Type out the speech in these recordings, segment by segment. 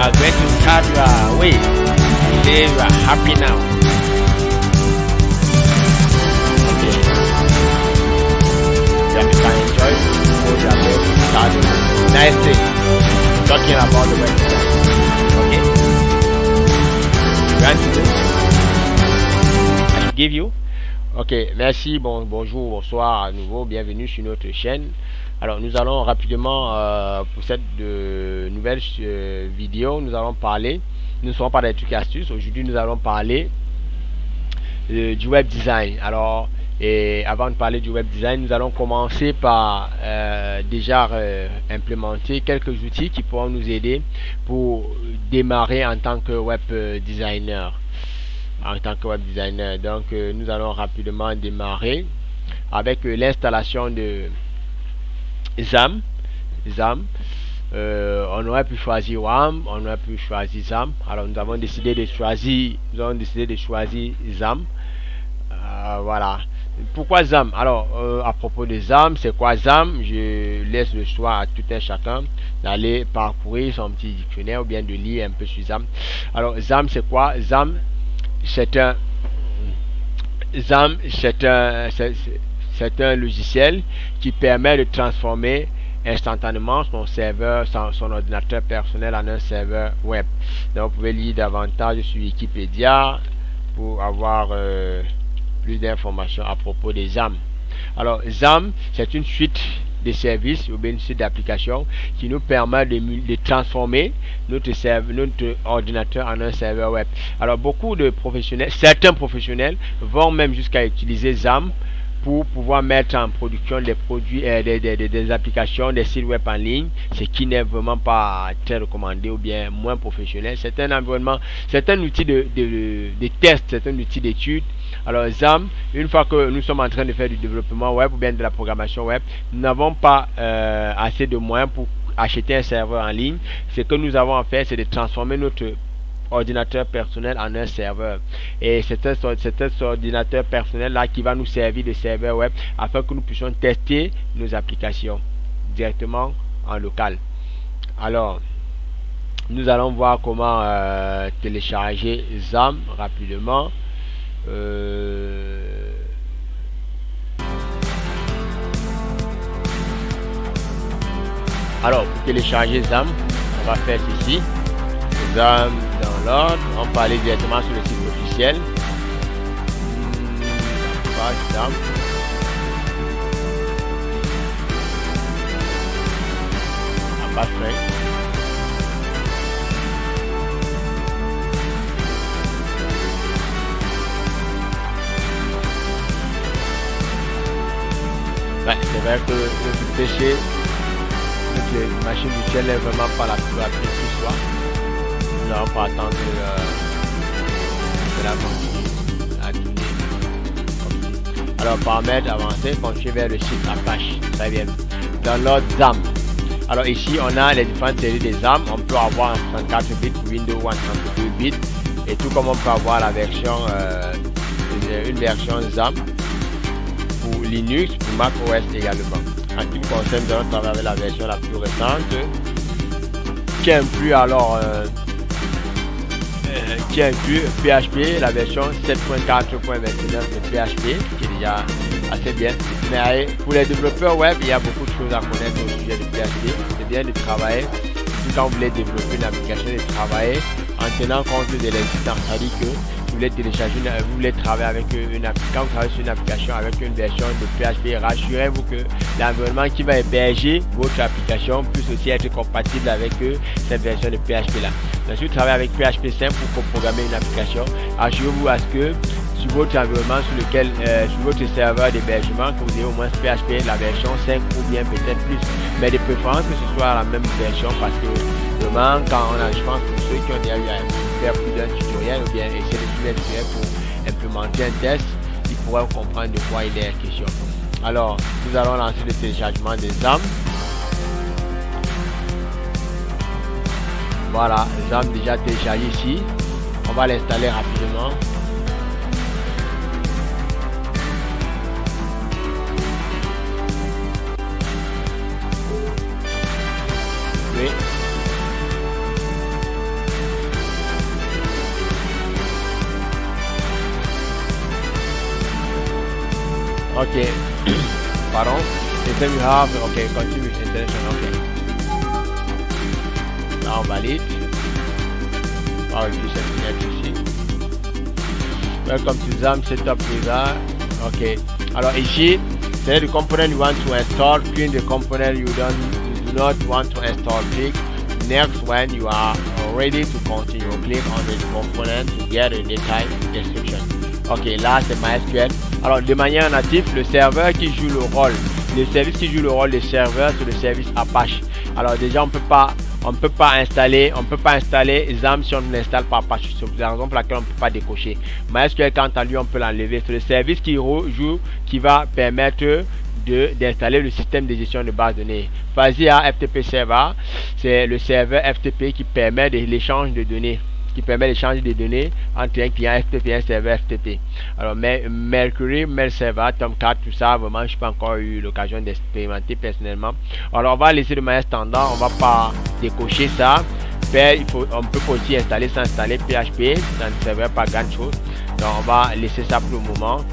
are going to start your way. Today you are happy now. Okay. Then you can enjoy what you are going to start. Nice thing. Talking about the website. Okay. I should give you. Ok, merci, bonjour, bonsoir à nouveau, bienvenue sur notre chaîne. Alors nous allons rapidement pour cette nouvelle vidéo, nous allons parler, nous ne serons pas des trucs et astuces, aujourd'hui nous allons parler du web design. Alors avant de parler du web design, nous allons commencer par déjà implémenter quelques outils qui pourront nous aider pour démarrer en tant que web designer. Donc nous allons rapidement démarrer avec l'installation de XAMPP. On aurait pu choisir WAMP, on aurait pu choisir XAMPP. Alors nous avons décidé de choisir XAMPP. Voilà. Pourquoi XAMPP? Alors à propos de XAMPP, c'est quoi XAMPP? Je laisse le choix à tout un chacun d'aller parcourir son petit dictionnaire ou bien de lire un peu sur XAMPP. Alors XAMPP c'est quoi? XAMPP c'est un logiciel qui permet de transformer instantanément son serveur, son ordinateur personnel en un serveur web. Donc vous pouvez lire davantage sur Wikipédia pour avoir plus d'informations à propos des XAMPP. Alors XAMPP c'est une suite de services ou bien une suite d'applications qui nous permet de transformer notre ordinateur en un serveur web. Alors beaucoup de professionnels, certains professionnels vont même jusqu'à utiliser XAMPP pour pouvoir mettre en production des produits, des applications, des sites web en ligne, ce qui n'est vraiment pas très recommandé ou bien moins professionnel. C'est un environnement, c'est un outil de test, c'est un outil d'étude. Alors XAMPP, une fois que nous sommes en train de faire du développement web ou bien de la programmation web, nous n'avons pas assez de moyens pour acheter un serveur en ligne. Ce que nous avons à faire, c'est de transformer notre ordinateur personnel en un serveur. Et c'est cet ordinateur personnel là qui va nous servir de serveur web afin que nous puissions tester nos applications directement en local. Alors, nous allons voir comment télécharger XAMPP rapidement. Alors pour télécharger XAMPP, on va faire ceci. XAMPP download, on peut aller directement sur le site officiel. XAMPP. C'est vrai que le PC, notre machine virtuelle n'est vraiment pas la plus rapide qui soit. Nous n'allons pas attendre que la continue à tourner. Alors paramètres avancés, continuer vers le site Apache. Très bien. Download XAMPP. Alors ici on a les différentes séries des XAMPP. On peut avoir un 64 bits pour Windows ou un 32 bits. Et tout comme on peut avoir la version, une version XAMPP pour Linux, pour Mac OS également. En ce qui concerne, nous allons travailler avec la version la plus récente qui inclut alors PHP, la version 7.4.29 de PHP qui est déjà assez bien. Mais pour les développeurs web, il y a beaucoup de choses à connaître au sujet de PHP. C'est bien de travailler, surtout quand vous voulez développer une application, de travailler en tenant compte de l'existence. C'est-à-dire que vous voulez télécharger, vous voulez travailler avec une application, quand vous travaillez sur une application avec une version de PHP, rassurez-vous que l'environnement qui va héberger votre application puisse aussi être compatible avec cette version de PHP là. Donc, si vous travaillez avec PHP 5 pour programmer une application, assurez-vous à ce que sur votre environnement, sur lequel, sur votre serveur d'hébergement, que vous ayez au moins PHP la version 5 ou bien peut-être plus, mais de préférence que ce soit la même version parce que vraiment quand on a, je pense que ceux qui ont déjà eu à faire plus d'un tutoriel ou bien essayer de suivre un tutoriel pour implémenter un test, ils pourront comprendre de quoi il est question. Alors nous allons lancer le téléchargement des XAMPP. Voilà, XAMPP déjà téléchargé ici. On va l'installer rapidement. Oui. Ok. Pardon. And then you have, okay, continue installation, okay. Là, on valide. On va utiliser cette fenêtre ici. Welcome to XAMPP Setup Wizard. Ok. Alors ici, c'est the component you want to install. Click the component you do not want to install. Click next when you are ready to continue. Click on the component to get a detailed description. Ok, là c'est MySQL. Alors de manière native, le serveur qui joue le rôle, le service qui joue le rôle des serveurs, c'est le service Apache. Alors déjà on peut pas installer XAMPP si on ne l'installe pas Apache. C'est la raison pour laquelle on ne peut pas décocher. MySQL quant à lui on peut l'enlever. C'est le service qui va permettre d'installer le système de gestion de base de données. Fazia FTP Server, c'est le serveur FTP qui permet l'échange de données, des données entre un client FTP et un serveur FTP. Alors Mercury, Mail Server, Tomcat, tout ça, vraiment, je n'ai pas encore eu l'occasion d'expérimenter personnellement. Alors on va laisser de manière standard, on va pas décocher ça. On peut aussi installer sans installer PHP, ça ne servait pas grand chose. Donc on va laisser ça pour le moment.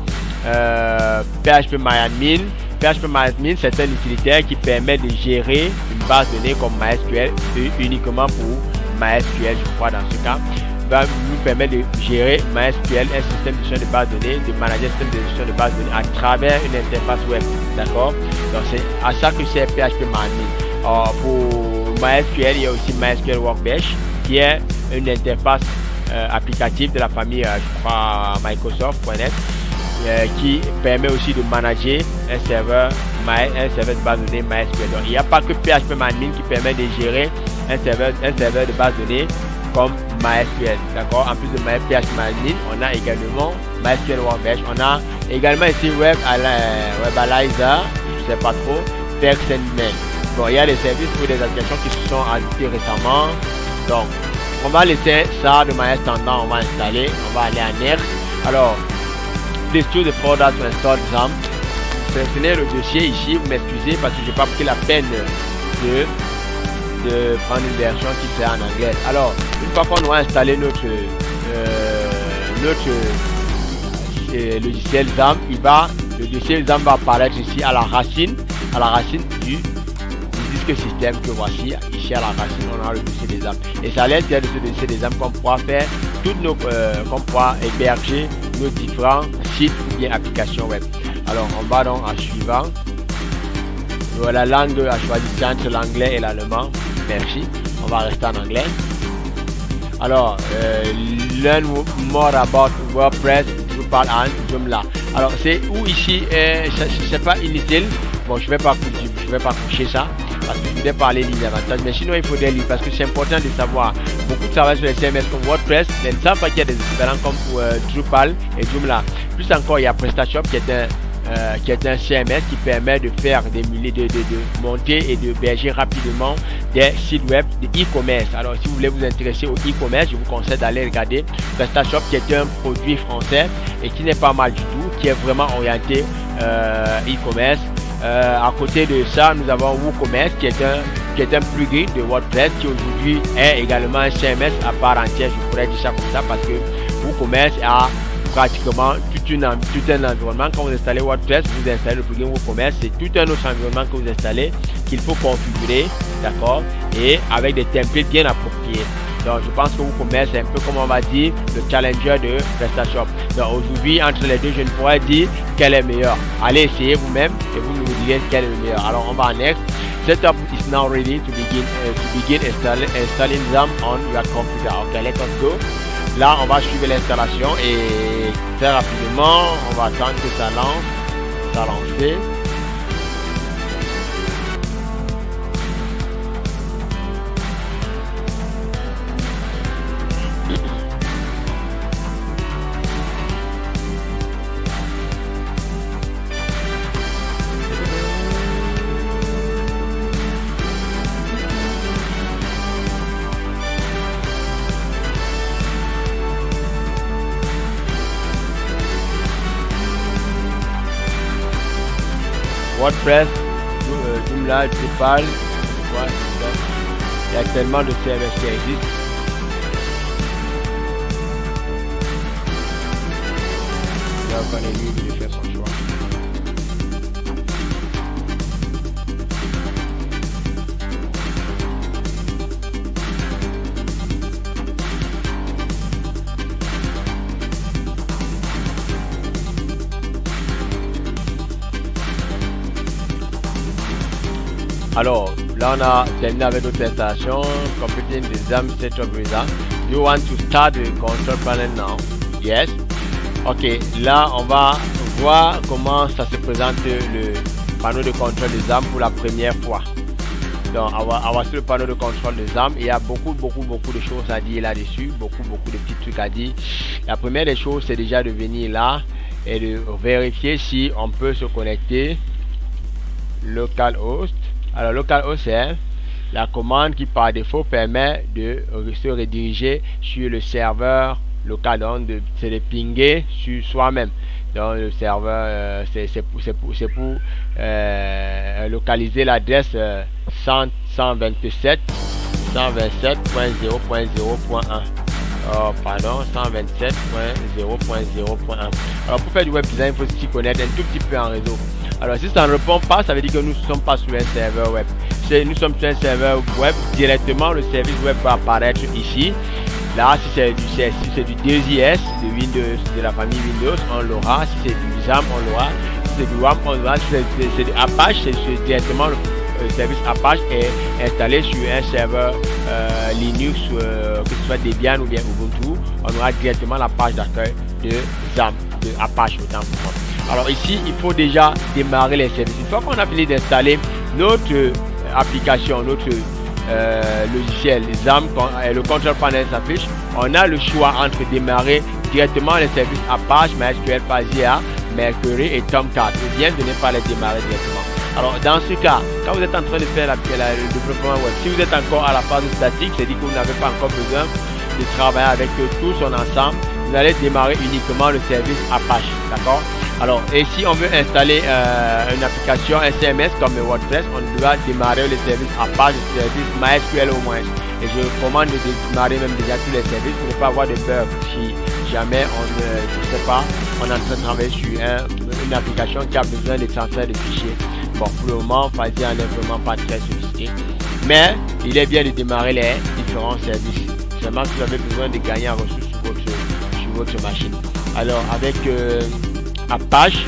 PHPMyAdmin. PHPMyAdmin, c'est un utilitaire qui permet de gérer une base de données comme MySQL uniquement pour MySQL, je crois, dans ce cas. Va nous permettre de gérer MySQL, un système de gestion de base de données, de manager un système de gestion de base de données à travers une interface web. D'accord? Donc c'est à ça que c'est PHPMyAdmin. Pour MySQL, il y a aussi MySQL Workbench qui est une interface applicative de la famille, je crois, Microsoft.net. Qui permet aussi de manager un serveur de base de données MySQL. Donc il n'y a pas que PHPMyAdmin qui permet de gérer un serveur de base de données comme MySQL. D'accord. En plus de PHPMyAdmin, on a également MySQL Workbench. On a également ici WebAlyzer, je ne sais pas trop, TextMail. Bon, il y a des services pour des applications qui se sont ajoutés récemment. Donc on va laisser ça de manière standard. On va installer, on va aller à Next. Alors please choose the folder to install XAMPP. Sélectionnez le dossier ici, vous m'excusez parce que je n'ai pas pris la peine de prendre une version qui sert en anglais. Alors, une fois qu'on aura installé notre logiciel XAMPP, le dossier XAMPP va apparaître ici à la racine du disque système que voici. Ici à la racine, on a le dossier des XAMPP. Et c'est à l'intérieur de ce dossier des XAMPP qu'on pourra faire qu'on pourra héberger nos différents sites ou bien applications web. Alors on va donc à suivant. La langue à choisir entre l'anglais et l'allemand. Merci. On va rester en anglais. Alors learn more about WordPress, Drupal and Joomla. Alors c'est où ici, c'est pas inutile. Bon, je vais pas coucher ça parce que je voulais parler des avantages, mais sinon il faudrait lire parce que c'est important de savoir. Beaucoup de travail sur les CMS comme WordPress, mais ne savent pas qu'il y a des équivalents comme pour Drupal et Joomla. Plus encore, il y a PrestaShop qui est un CMS qui permet de faire des milliers de monter et de héberger rapidement des sites web de e-commerce. Alors si vous voulez vous intéresser au e-commerce, je vous conseille d'aller regarder PrestaShop qui est un produit français et qui n'est pas mal du tout, qui est vraiment orienté e-commerce. À côté de ça, nous avons WooCommerce qui est un plugin de WordPress qui aujourd'hui est également un CMS à part entière. Je pourrais dire ça comme ça parce que WooCommerce a pratiquement tout un environnement. Quand vous installez WordPress, vous installez le plugin WooCommerce, c'est tout un autre environnement que vous installez qu'il faut configurer, d'accord, et avec des templates bien appropriés. Donc je pense que WooCommerce c'est un peu comme on va dire le challenger de PrestaShop. Donc aujourd'hui entre les deux je ne pourrais dire quel est meilleur. Allez essayer vous-même et vous nous direz quel est le meilleur. Alors on va en next. Setup is now ready to begin installing XAMPP on your computer. Ok, let us go. Là on va suivre l'installation et très rapidement on va attendre que ça lance. Ça lance. WordPress, Joomla, Drupal, il y a tellement de CMS qui existent. Donc on est libre de faire son choix. Alors, là, on a terminé avec notre installation. Completing the XAMPP setup result. You want to start the control panel now? Yes. Ok, là, on va voir comment ça se présente le panneau de contrôle de XAMPP pour la première fois. Donc, on va sur le panneau de contrôle de XAMPP. Il y a beaucoup de choses à dire là-dessus. Beaucoup de petits trucs à dire. La première des choses, c'est déjà de venir là et de vérifier si on peut se connecter localhost. Alors localhost, c'est la commande qui par défaut permet de se rediriger sur le serveur local, donc c'est de pinguer sur soi-même. Donc le serveur, c'est pour localiser l'adresse 127.0.0.1. Oh, pardon, 127.0.0.1. Alors pour faire du web design, il faut s'y connaître un tout petit peu en réseau. Alors si ça ne répond pas, ça veut dire que nous ne sommes pas sur un serveur web. Si nous sommes sur un serveur web, directement le service web va apparaître ici. Là, si c'est du 2IS, de Windows, de la famille Windows, on l'aura. Si c'est du XAMPP, on l'aura. Si c'est du WAMP, on l'aura. Si c'est du Apache, c'est directement le service Apache est installé sur un serveur Linux, que ce soit Debian ou bien Ubuntu. On aura directement la page d'accueil de XAMPP, de Apache autant pour moi. Alors ici, il faut déjà démarrer les services. Une fois qu'on a fini d'installer notre application, notre logiciel XAMPP, le control panel s'affiche, on a le choix entre démarrer directement les services Apache, MySQL, FileZilla, Mercury et Tomcat, ou bien de ne pas les démarrer directement. Alors dans ce cas, quand vous êtes en train de faire le développement web, si vous êtes encore à la phase statique, c'est-à-dire que vous n'avez pas encore besoin de travailler avec tout son ensemble, vous allez démarrer uniquement le service Apache, d'accord? Alors, et si on veut installer une application SMS comme WordPress, on doit démarrer le service Apache, le service MySQL au moins. Et je recommande de démarrer même déjà tous les services pour ne pas avoir de bugs si jamais on ne sait pas, on est en train de travailler sur une application qui a besoin de transfert de fichiers. Bon, pour le moment, FileZilla n'est vraiment pas très sollicité, mais il est bien de démarrer les différents services. Seulement si vous avez besoin de gagner en ressources sur votre machine. Alors, avec Apache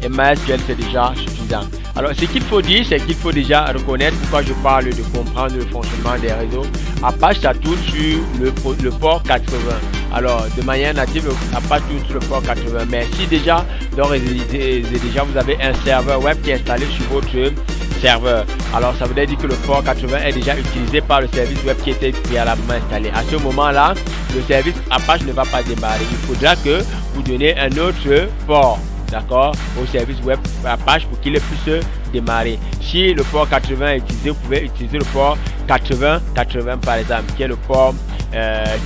et MySQL, c'est déjà suffisant. Alors, ce qu'il faut dire, c'est qu'il faut déjà reconnaître pourquoi je parle de comprendre le fonctionnement des réseaux. Apache, ça tourne sur le port 80. Alors, de manière native, Apache tourne sur le port 80. Mais si déjà, vous avez un serveur web qui est installé sur votre serveur, alors ça veut dire que le port 80 est déjà utilisé par le service web qui était préalablement installé. À ce moment-là, le service Apache ne va pas démarrer. Il faudra que vous donniez un autre port, d'accord, au service web Apache pour qu'il puisse démarrer. Si le port 80 est utilisé, vous pouvez utiliser le port 8080 par exemple, qui est le port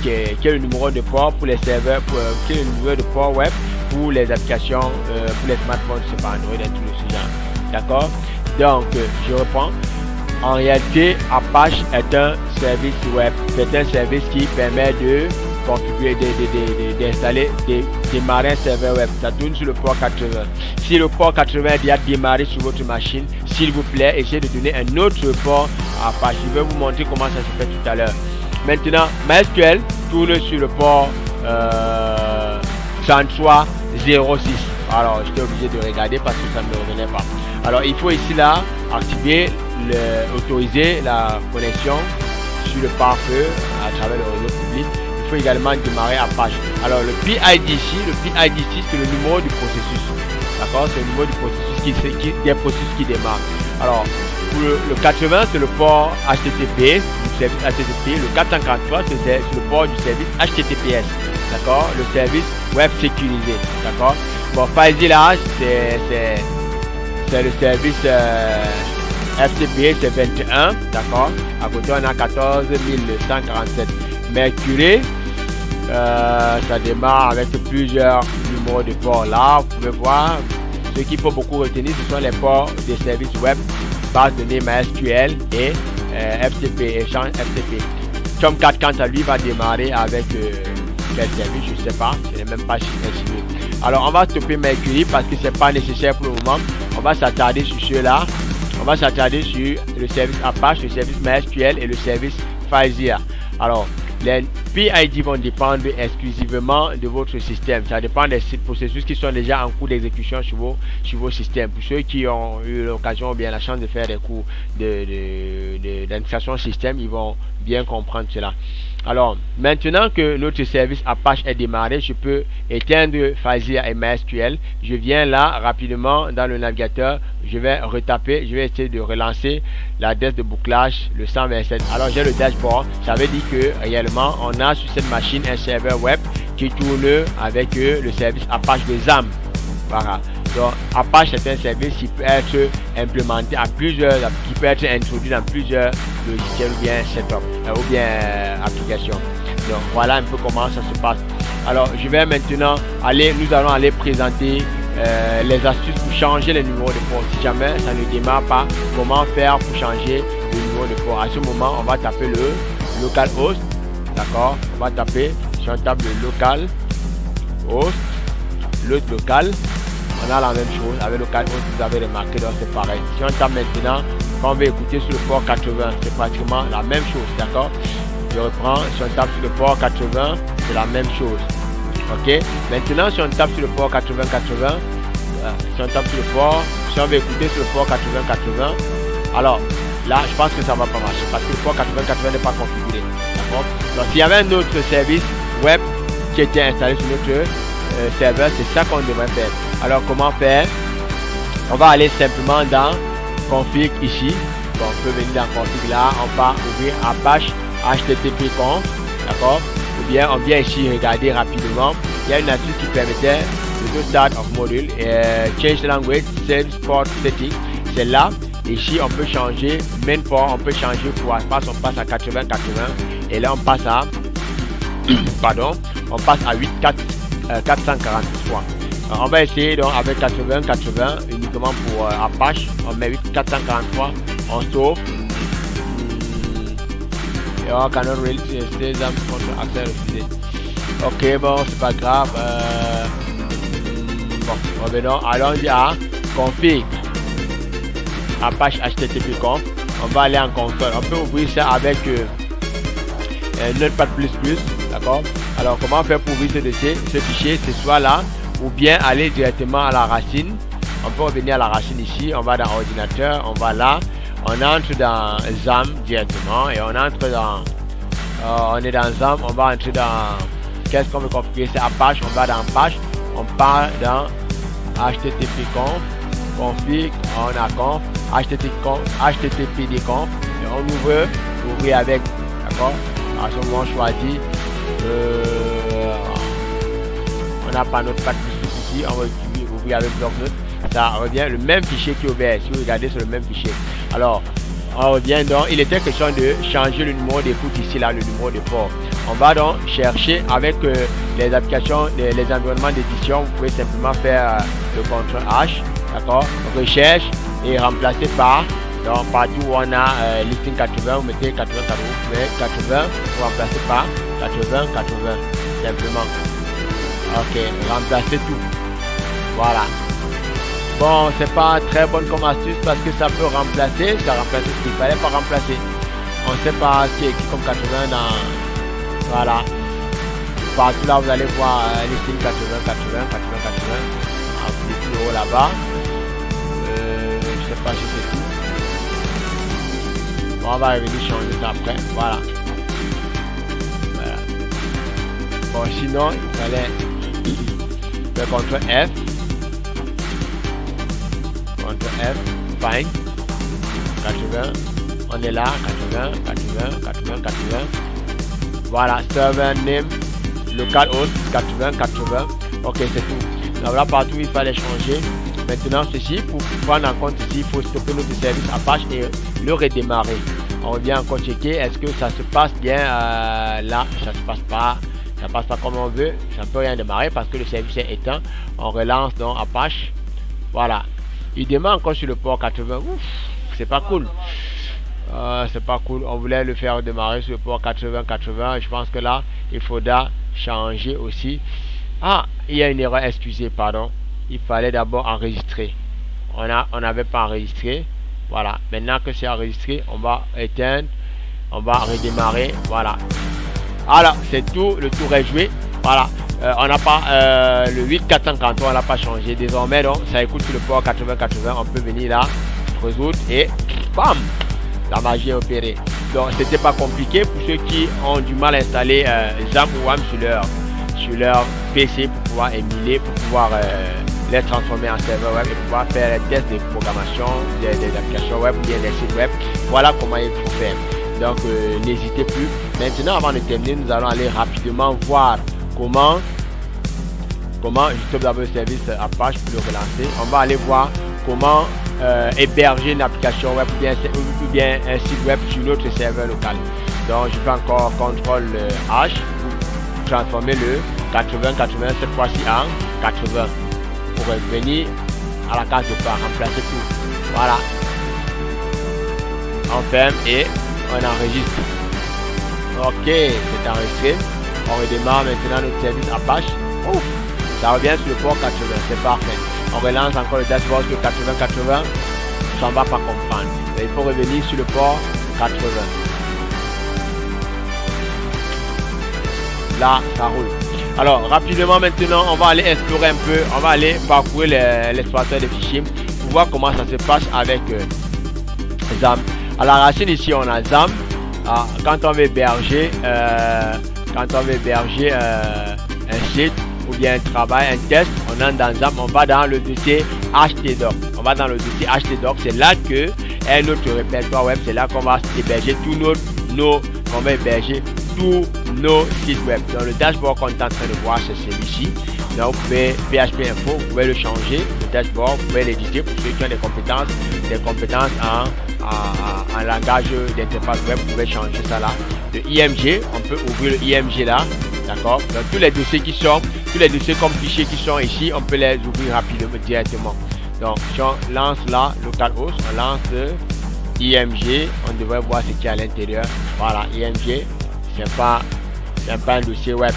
qui est le numéro de port pour les serveurs, qui est le numéro de port web pour les applications, pour les smartphones, c'est pas Android et tout ce genre. D'accord? Donc, je reprends. En réalité, Apache est un service web. C'est un service qui permet de configurer, d'installer, de démarrer un serveur web. Ça tourne sur le port 80. Si le port 80 est déjà démarré sur votre machine, s'il vous plaît, essayez de donner un autre port à Apache. Je vais vous montrer comment ça se fait tout à l'heure. Maintenant, MySQL tourne sur le port 3306. Alors, j'étais obligé de regarder parce que ça ne me revenait pas. Alors, il faut ici là activer, autoriser la connexion sur le pare-feu à travers le réseau public. Il faut également démarrer Apache. Alors, le PID ici, c'est le numéro du processus. D'accord, c'est le numéro du processus des processus qui démarrent. Alors, pour le 80, c'est le port HTTP, du service HTTP. Le 443, c'est le port du service HTTPS. D'accord, le service web sécurisé. D'accord. Bon, FileZilla, c'est le service FTP, c'est 21. D'accord. À côté, on a 14147. Mercury, ça démarre avec plusieurs numéros de ports. Là, vous pouvez voir, ce qu'il faut beaucoup retenir, ce sont les ports des services web, base de données MySQL et FTP, échange FTP. Tomcat, quant à lui, va démarrer avec quel service, je ne sais pas, je n'ai même pas estimé. Alors, on va stopper Mercury parce que ce n'est pas nécessaire pour le moment. On va s'attarder sur ceux-là. On va s'attarder sur le service Apache, le service MySQL et le service FileZilla. Alors, PID vont dépendre exclusivement de votre système. Ça dépend des processus qui sont déjà en cours d'exécution sur vos systèmes. Pour ceux qui ont eu l'occasion ou bien la chance de faire des cours d'administration système, ils vont bien comprendre cela. Alors, maintenant que notre service Apache est démarré, je peux éteindre Fazir et MySQL. Je viens là, rapidement, dans le navigateur, je vais retaper, je vais essayer de relancer l'adresse de bouclage, le 127. Alors, j'ai le dashboard. Ça veut dire que, réellement, on a sur cette machine un serveur web qui tourne avec le service Apache de XAMPP. Voilà. Donc, Apache, c'est un service qui peut être implémenté à plusieurs, qui peut être introduit dans plusieurs logiciels ou bien setup ou bien applications. Donc, voilà un peu comment ça se passe. Alors, je vais maintenant nous allons aller présenter les astuces pour changer le numéro de port. Si jamais ça ne démarre pas, comment faire pour changer le numéro de port. À ce moment, on va taper le localhost. D'accord? On va taper, si on tape le localhost, l'autre local. On a la même chose avec le localhost, vous avez remarqué, donc c'est pareil. Si on tape maintenant, quand on veut écouter sur le port 80, c'est pratiquement la même chose, d'accord? Je reprends, si on tape sur le port 80, c'est la même chose. Ok? Maintenant, si on tape sur le port 80, si on tape sur le port, si on veut écouter sur le port 80, alors là, je pense que ça va pas marcher parce que le port 80 n'est pas configuré. D'accord? Donc, s'il y avait un autre service web qui était installé sur notre serveur, c'est ça qu'on devrait faire. Alors, comment faire? On va aller simplement dans config ici. Bon, on peut venir dans config là, on va ouvrir Apache http-conf, d'accord? Ou bien on vient ici regarder rapidement. Il y a une astuce qui permettait de start of module et change language save port setting. C'est là. Ici on peut changer main port, on peut changer pour Apache, on passe à 80 et là on passe à pardon, on passe à 443. On va essayer donc avec 80 uniquement pour Apache. On met 443, on sauve. Et on cannot really stay them contre accès refusé. Ok, bon, c'est pas grave. Bon, revenons. Allons-y à config Apache http-conf. On va aller en console. On peut ouvrir ça avec Notepad++. D'accord. Alors, comment faire pour ouvrir ce fichier? C'est soit là, ou bien aller directement à la racine. On peut revenir à la racine ici, on va dans ordinateur, on va là, on entre dans XAMPP directement et on entre dans on est dans XAMPP, on va entrer dans qu'est-ce qu'on veut configurer, c'est Apache, on va dans Apache, on part dans http-conf, config, on a conf, httpd-conf et on ouvre avec, d'accord. À ce moment on choisit on n'a pas notre pack ici, on va ouvrir avec bloc-notes. Ça revient le même fichier qui est ouvert. Si vous regardez sur le même fichier. Alors, on revient donc. Il était question de changer le numéro d'écoute ici, là, le numéro de port. On va donc chercher avec les applications, les environnements d'édition. Vous pouvez simplement faire le CTRL H, d'accord. Recherche et remplacer par. Donc, partout où on a listing 80, vous mettez 80, vous mettez 80, vous remplacez par 80, simplement. Ok, remplacer tout. Voilà. Bon, c'est pas très bonne comme astuce parce que ça peut remplacer, ça remplace ce qu'il fallait pas remplacer. On sait pas ce qui est écrit comme 80 dans. Voilà. Partout là, vous allez voir listing 80. Un petit plus haut là-bas. Je sais pas si c'est tout. Bon, on va revenir changer ça après. Voilà. Bon, sinon, il fallait le CTRL F. CTRL F, find 80, on est là, 80. Voilà, server name, localhost 80. Ok, c'est tout. Donc là, partout, il fallait changer. Maintenant, ceci, pour prendre en compte ici, il faut stopper notre service Apache et le redémarrer. On revient encore checker, est-ce que ça se passe bien là, ça se passe pas. Ça passe pas comme on veut, ça ne peut rien démarrer parce que le service est éteint. On relance donc Apache. Voilà. Il démarre encore sur le port 80. Ouf, c'est pas cool. C'est pas cool. On voulait le faire démarrer sur le port 80. Je pense que là, il faudra changer aussi. Ah, il y a une erreur, excusez, pardon. Il fallait d'abord enregistrer. On n'avait pas enregistré. Voilà. Maintenant que c'est enregistré, on va éteindre. On va redémarrer. Voilà. Alors, c'est tout, le tour est joué. Voilà, on n'a pas le 8443, on l'a pas changé. Désormais, donc, ça écoute sur le port 8080. On peut venir là, résoudre et bam, la magie est opérée. Donc, c'était pas compliqué pour ceux qui ont du mal à installer XAMPP ou WAMP sur leur PC pour pouvoir émuler, pour pouvoir les transformer en serveur web et pouvoir faire les tests de programmation des applications web ou bien des sites web. Voilà comment il faut faire. Donc, n'hésitez plus. Maintenant, avant de terminer, nous allons aller rapidement voir comment juste d'abord le service Apache pour le relancer. On va aller voir comment héberger une application web ou bien un site web sur notre serveur local. Donc, je fais encore CTRL H pour transformer le 8080 cette fois-ci en 80 pour revenir à la case de départ, remplacer tout. Voilà. On ferme et on enregistre. Ok, c'est enregistré. On redémarre maintenant notre service Apache. Ouf, ça revient sur le port 80, c'est parfait. On relance encore le dashboard sur 8080. Ça ne va pas comprendre. Mais il faut revenir sur le port 80. Là, ça roule. Alors, rapidement maintenant, on va aller explorer un peu. On va aller parcourir l'explorateur des fichiers pour voir comment ça se passe avec XAMPP. À la racine ici, on a XAMPP. Quand on veut héberger, un site ou bien un travail, un test, on entre dans XAMPP, on va dans le dossier htdoc. On va dans le dossier htdoc, c'est là que est notre répertoire web, c'est là qu'on va héberger tous nos sites web. Dans le dashboard qu'on est en train de voir, c'est celui-ci. Donc vous pouvez PHP Info, vous pouvez le changer, le dashboard, vous pouvez l'éditer pour ceux qui ont des compétences en langage d'interface web, vous pouvez changer ça là. Le IMG, on peut ouvrir le IMG là, d'accord. Donc tous les dossiers comme fichiers qui sont ici, on peut les ouvrir rapidement directement. Donc si on lance là, localhost, on lance IMG, on devrait voir ce qu'il y a à l'intérieur. Voilà, IMG, c'est pas un dossier web.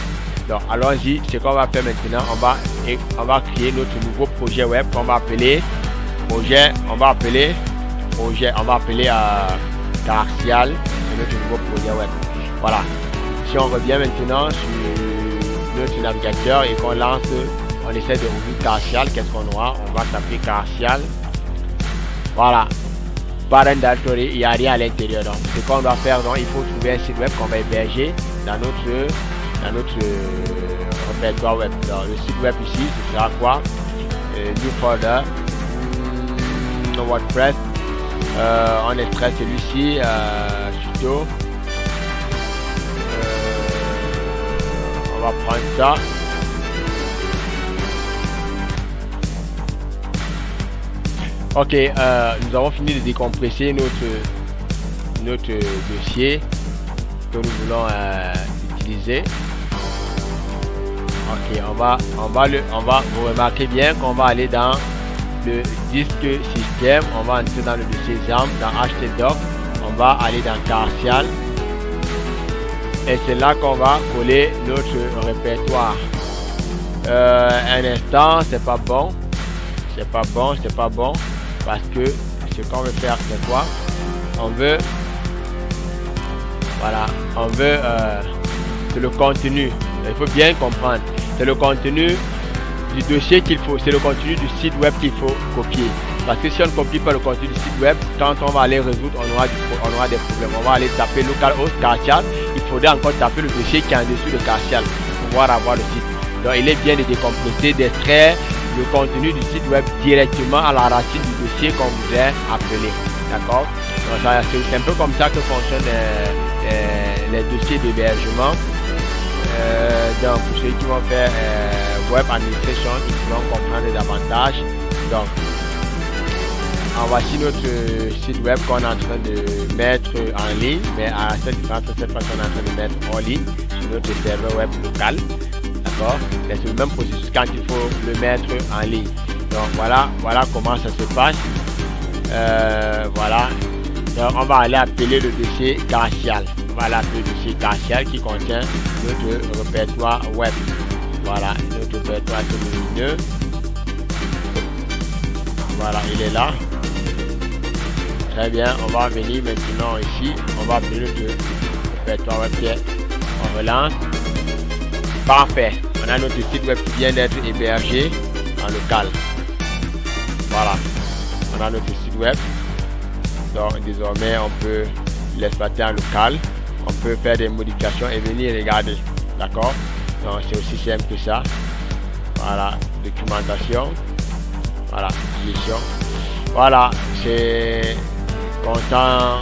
Donc allons-y, ce qu'on va faire maintenant, on va créer notre nouveau projet web qu'on va appeler Carcial, c'est notre nouveau projet web. Voilà. Si on revient maintenant sur notre navigateur et qu'on lance, on essaie de ouvrir Carcial, qu'est-ce qu'on aura? On va taper Carcial. Voilà. Parent directory, il n'y a rien à l'intérieur. Donc ce qu'on doit faire, donc, il faut trouver un site web qu'on va héberger dans notre répertoire web. Donc, le site web ici, ce sera quoi? New folder, WordPress. On extrait celui-ci, tuto. On va prendre ça. Ok, nous avons fini de décompresser notre dossier que nous voulons utiliser. Ok, vous remarquez bien qu'on va aller dans le disque système, on va entrer dans le dossier XAMPP, dans htdoc, on va aller dans Carcial et c'est là qu'on va coller notre répertoire. Un instant, c'est pas bon parce que ce qu'on veut faire c'est quoi? On veut c'est le contenu, il faut bien comprendre, c'est le contenu du dossier qu'il faut, c'est le contenu du site web qu'il faut copier. Parce que si on ne copie pas le contenu du site web, quand on va aller résoudre, on aura des problèmes. On va aller taper localhost Carcial, il faudrait encore taper le dossier qui est en dessous de Carcial pour pouvoir avoir le site. Donc il est bien de décompresser, d'extraire le contenu du site web directement à la racine du dossier qu'on voudrait appeler. D'accord? C'est un peu comme ça que fonctionnent les dossiers d'hébergement. Donc pour ceux qui vont faire web administration, ils pourront comprendre davantage. Donc voici notre site web qu'on est en train de mettre en ligne, mais à cette différence, cette fois on est en train de mettre en ligne sur notre serveur web local. D'accord? C'est le même processus quand il faut le mettre en ligne. Donc voilà comment ça se passe. Voilà. Donc on va aller appeler le dossier Carcial. On va l'appeler le dossier Carcial qui contient notre répertoire web. Voilà, notre répertoire lumineux. Voilà, il est là. Très bien, on va venir maintenant ici. On va appeler notre répertoire web qui est On relance. Parfait. On a notre site web qui vient d'être hébergé en local. Voilà. On a notre site web. Donc désormais on peut l'exploiter en local. On peut faire des modifications et venir regarder. D'accord? Donc c'est aussi simple que ça. Voilà. Documentation. Voilà. Gestion. Voilà. C'est content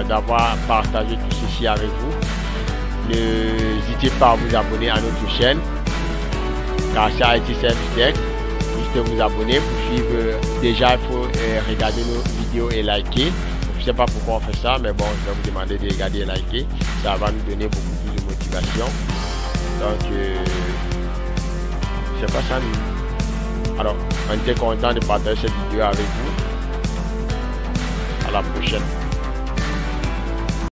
d'avoir partagé tout ceci avec vous. N'hésitez pas à vous abonner à notre chaîne Karcher IT Service Tech. Juste vous abonner pour suivre. Déjà il faut regarder nos vidéos et liker. Je sais pas pourquoi on fait ça, mais bon, je vais vous demander de regarder et liker. Ça va nous donner beaucoup plus de motivation. Donc c'est pas ça. Alors on était content de partager cette vidéo avec vous. À la prochaine.